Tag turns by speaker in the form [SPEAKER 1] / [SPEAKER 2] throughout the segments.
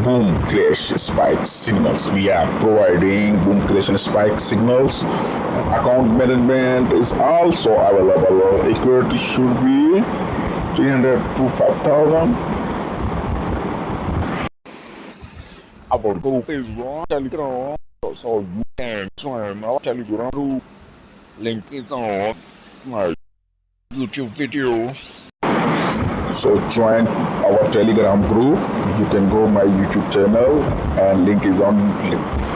[SPEAKER 1] Boom Clash Spike signals. We are providing Boom Clash and Spike signals. Account management is also available. Equity should be 300 to 5,000. Our group is on Telegram, so you can join our Telegram group. Link is on my YouTube video. So join our Telegram group. You can go my YouTube channel and link is on link.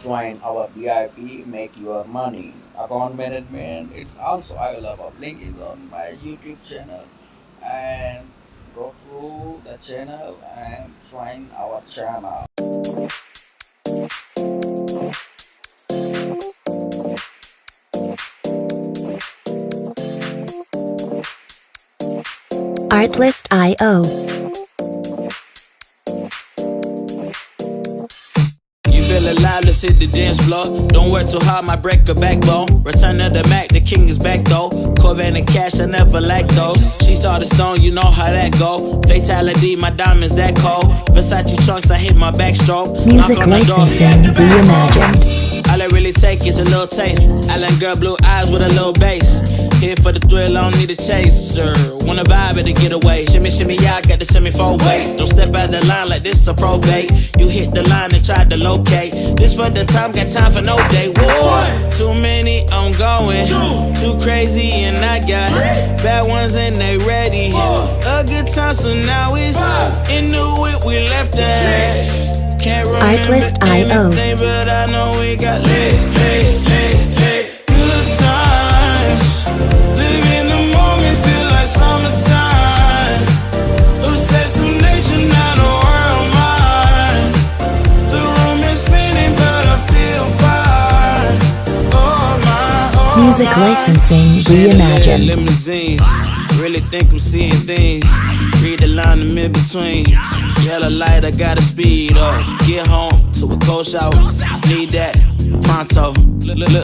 [SPEAKER 2] Join our VIP, make your money. Account management, it's also available. Link is on my YouTube channel. And go through the channel and join our channel.
[SPEAKER 3] Artlist.io.
[SPEAKER 4] Feel alive, let's hit the dance floor. Don't work too hard, might break a backbone. Return to the Mac, the king is back though. Corvette and cash, I never lack those. She saw the stone, you know how that go. Fatality, my diamonds that cold. Versace trunks, I hit my backstroke.
[SPEAKER 3] Music licensing reimagined.
[SPEAKER 4] I All I really take is a little taste. Island girl, blue eyes with a little bass. Here for the thrill, I don't need a chaser. Wanna vibe at the getaway. Shimmy, shimmy, yeah, I got the semi-four weight. Don't step out the line like this a probate. You hit the line and try to locate. This for the time, got time for no day. One, too many, I'm going. Too crazy and I got bad ones and they ready. A good time, so now it's in the whip we left at. Can't remember
[SPEAKER 3] Artlist.io.
[SPEAKER 4] everything, but I know we got lit. Good times, live in the moment, feel like summertime. Obsessed with nature, not a world mine. The room is spinning, but I feel fine. Oh my,
[SPEAKER 3] Music licensing reimagined.
[SPEAKER 4] Limousines, really think I'm seeing things. Read the line in mid-between. Yellow light, I gotta speed up. Get home to a cold shower. Need that pronto. Look.